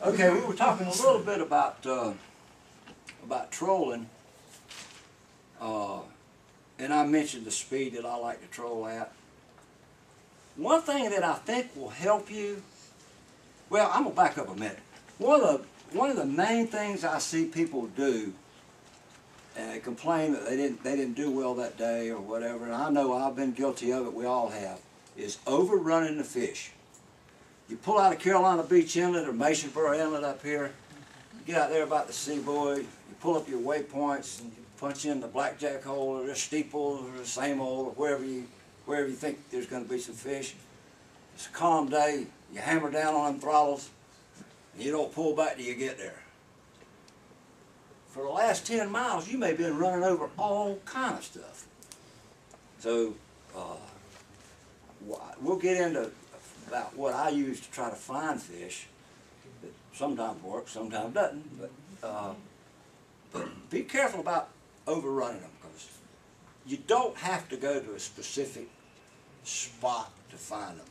Okay, we were talking a little bit about trolling, and I mentioned the speed that I like to troll at. One thing that I think will help you, well, I'm gonna back up a minute. One of the main things I see people do, and they complain that they didn't do well that day or whatever, and I know I've been guilty of it. We all have, is overrunning the fish. You pull out of Carolina Beach Inlet or Masonboro Inlet up here, you get out there about the Seaboy, you pull up your waypoints, and you punch in the blackjack hole or the steeple or the same hole or wherever you think there's going to be some fish. It's a calm day, you hammer down on them throttles, and you don't pull back till you get there. For the last 10 miles, you may have been running over all kind of stuff. So, we'll get into about what I use to try to find fish. That sometimes works, sometimes doesn't. But be careful about overrunning them, because you don't have to go to a specific spot to find them.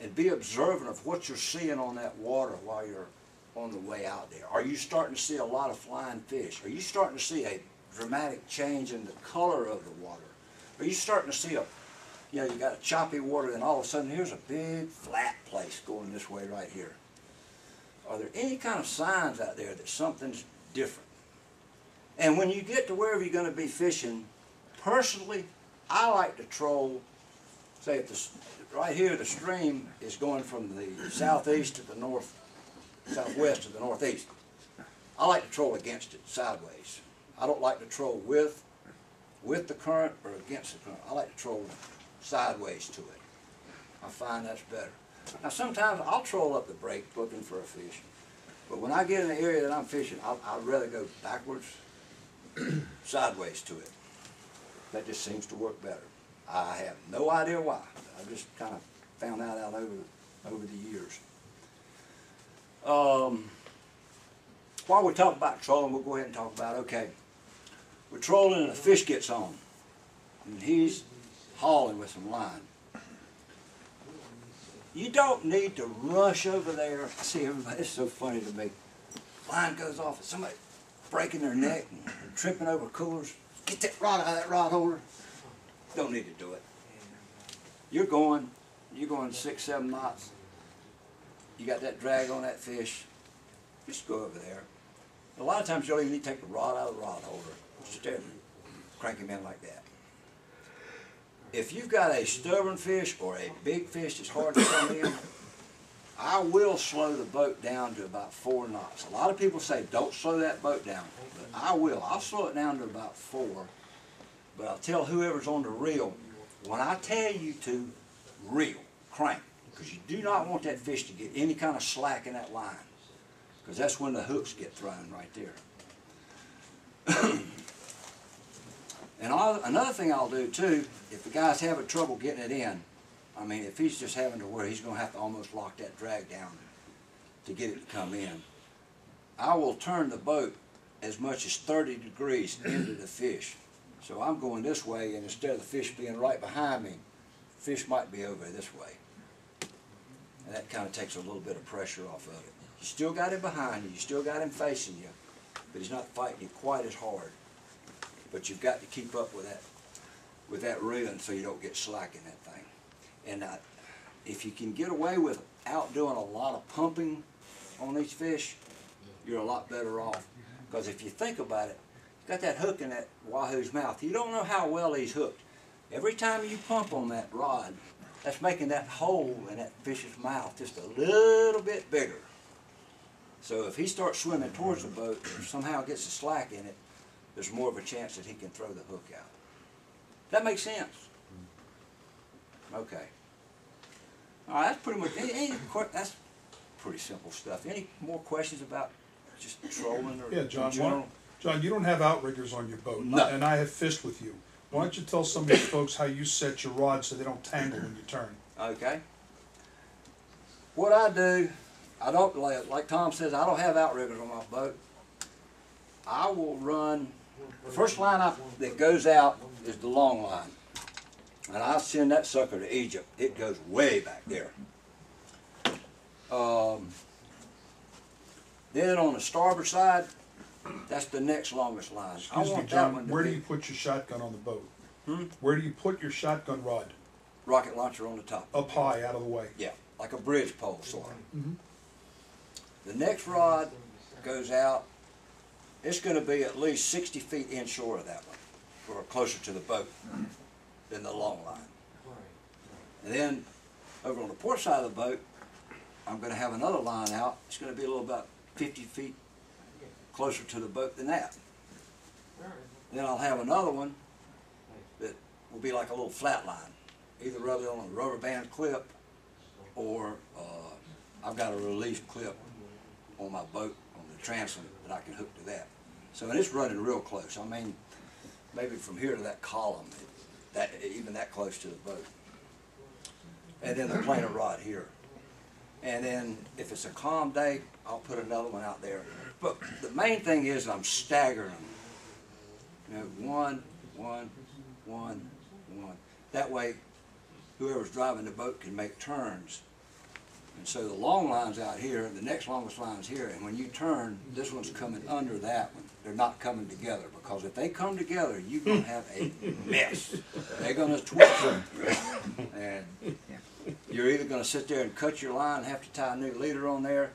And be observant of what you're seeing on that water while you're on the way out there. Are you starting to see a lot of flying fish? Are you starting to see a dramatic change in the color of the water? Are you starting to see you got a choppy water, and all of a sudden here's a big flat place going this way right here? Are there any kind of signs out there that something's different? And when you get to wherever you're going to be fishing, personally, I like to troll, say right here the stream is going from the southeast to the southwest to the northeast. I like to troll against it, sideways. I don't like to troll with the current or against the current. I like to troll sideways to it. I find that's better. Now sometimes I'll troll up the break looking for a fish, but when I get in the area that I'm fishing, I'd rather go backwards, sideways to it. That just seems to work better. I have no idea why. I just kind of found that out over the years. While we talk about trolling, we'll go ahead and talk about, okay, we're trolling and a fish gets on, and he's hauling with some line. You don't need to rush over there. I see everybody, it's so funny to me. Line goes off, and somebody breaking their neck and tripping over coolers. Get that rod out of that rod holder. Don't need to do it. You're going 6, 7 knots. You got that drag on that fish. Just go over there. A lot of times you don't even need to take the rod out of the rod holder. Just there, crank him in like that. If you've got a stubborn fish or a big fish that's hard to come in, I will slow the boat down to about 4 knots. A lot of people say don't slow that boat down, but I will. I'll slow it down to about 4, but I'll tell whoever's on the reel, when I tell you to reel, crank, because you do not want that fish to get any kind of slack in that line, because that's when the hooks get thrown right there. And another thing I'll do too, if the guy's having trouble getting it in, I mean, if he's just having to where he's going to have to almost lock that drag down to get it to come in, I will turn the boat as much as 30 degrees into the fish. So I'm going this way, and instead of the fish being right behind me, the fish might be over this way. And that kind of takes a little bit of pressure off of it. You still got him behind you, you still got him facing you, but he's not fighting you quite as hard. But you've got to keep up with that reeling so you don't get slack in that thing. And if you can get away without doing a lot of pumping on these fish, you're a lot better off. Because if you think about it, you've got that hook in that wahoo's mouth. You don't know how well he's hooked. Every time you pump on that rod, that's making that hole in that fish's mouth just a little bit bigger. So if he starts swimming towards the boat or somehow gets a slack in it, there's more of a chance that he can throw the hook out. That makes sense? Okay. All right, that's pretty much, that's pretty simple stuff. Any more questions about just trolling or John, in general? John, you don't have outriggers on your boat, no. And I have fished with you. Why don't you tell some of these folks how you set your rod so they don't tangle when you turn? Okay. What I do, I don't, like Tom says, I don't have outriggers on my boat. I will run, the first line that goes out is the long line. And I'll send that sucker to Egypt. It goes way back there. Then on the starboard side, that's the next longest line. Excuse me, John, where do you put your shotgun on the boat? Where do you put your shotgun rod? Rocket launcher on the top. Up high, out of the way. Yeah, like a bridge pole, sort of. Mm-hmm. The next rod goes out. It's going to be at least 60 feet inshore of that one, or closer to the boat than the long line. And then over on the port side of the boat, I'm going to have another line out. It's going to be a little about 50 feet closer to the boat than that. Then I'll have another one that will be like a little flat line, either rubber on a rubber band clip, or I've got a release clip on my boat on the transom that I can hook to that. So, and it's running real close. I mean, maybe from here to that column, even that close to the boat. And then the planer rod here. And then if it's a calm day, I'll put another one out there. But the main thing is I'm staggering them. You know, one, one, one, one. That way, whoever's driving the boat can make turns. And so the long line's out here, the next longest line's here, and when you turn, this one's coming under that one. They're not coming together, because if they come together, you're going to have a mess. They're going to twist them. And you're either going to sit there and cut your line and have to tie a new leader on there,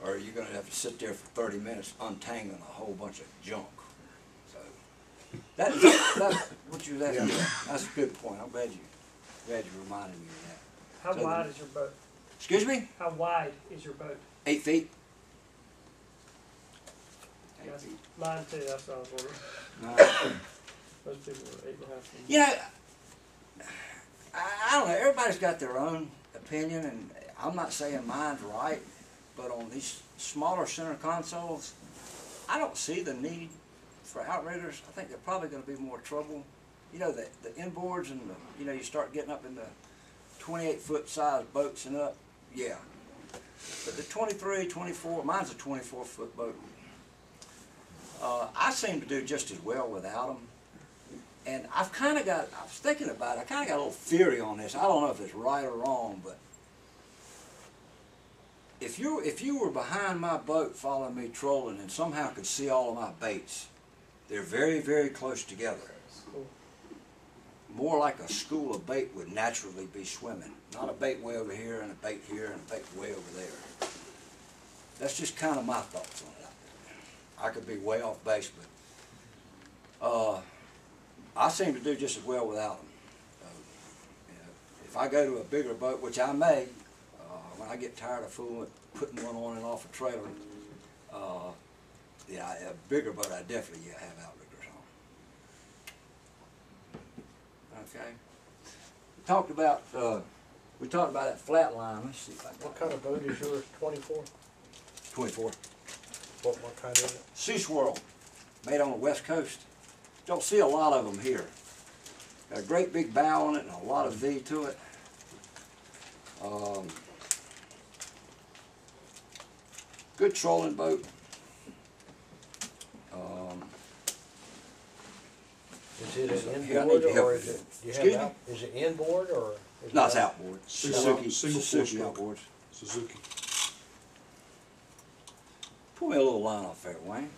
or you're going to have to sit there for 30 minutes untangling a whole bunch of junk. So that's what you was asking. Yeah. That's a good point. I'm glad you reminded me of that. How wide is your boat? Excuse me? How wide is your boat? 8 feet. 8 Yes. feet. Mine too, that's what I was wondering. No. Most people are 8.5 feet. You know, I don't know. Everybody's got their own opinion, and I'm not saying mine's right, but on these smaller center consoles, I don't see the need for outriggers. I think they're probably going to be more trouble. You know, the inboards and you know, you start getting up in the 28-foot size boats and up, yeah. But the 23, 24, mine's a 24-foot boat. I seem to do just as well without them. And I was thinking about it, I kind of got a little theory on this. I don't know if it's right or wrong, but if you were behind my boat following me trolling and somehow could see all of my baits, they're very, very close together. More like a school of bait would naturally be swimming. Not a bait way over here and a bait here and a bait way over there. That's just kind of my thoughts on it. I could be way off base, but I seem to do just as well without them. You know, if I go to a bigger boat, which I may, when I get tired of fooling with putting one on and off a trailer, yeah, a bigger boat I definitely have outriggers on. Okay. We talked about that flat line. Let's see if I got What kind of boat is yours? 24? 24. What kind is it? Sea Swirl, made on the West Coast. Don't see a lot of them here. Got a great big bow on it and a lot of V to it. Good trolling boat. Is it an Here, I need inboard to help or you. is it? Do you Excuse have me? out, is it inboard or? Is No, it it's out? outboard. Single Suzuki four-stroke. outboards. Suzuki. Pull me a little line off there, Wayne.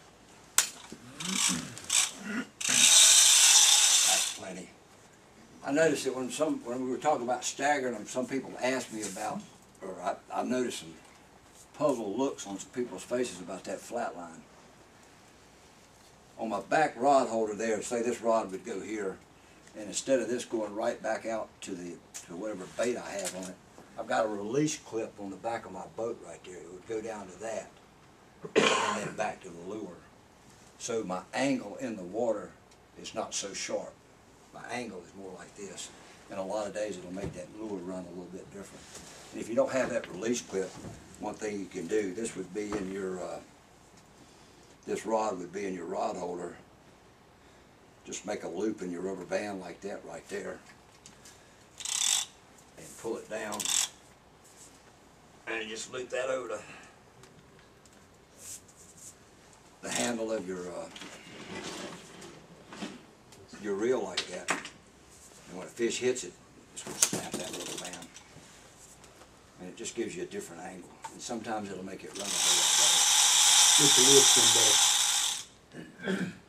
That's plenty. I noticed that when we were talking about staggering them, some people asked me about, or I noticed some puzzled looks on some people's faces about that flat line. On my back rod holder there, say this rod would go here, and instead of this going right back out to whatever bait I have on it, I've got a release clip on the back of my boat right there. It would go down to that, and then back to the lure. So my angle in the water is not so sharp. My angle is more like this. And a lot of days it'll make that lure run a little bit different. And if you don't have that release clip, one thing you can do, this would be in your, this rod would be in your rod holder. Just make a loop in your rubber band like that right there. And pull it down. And just loop that over the handle of your reel like that. And when a fish hits it, it's going to snap that little band. And it just gives you a different angle. And sometimes it'll make it run a whole lot better. Just a little spin better.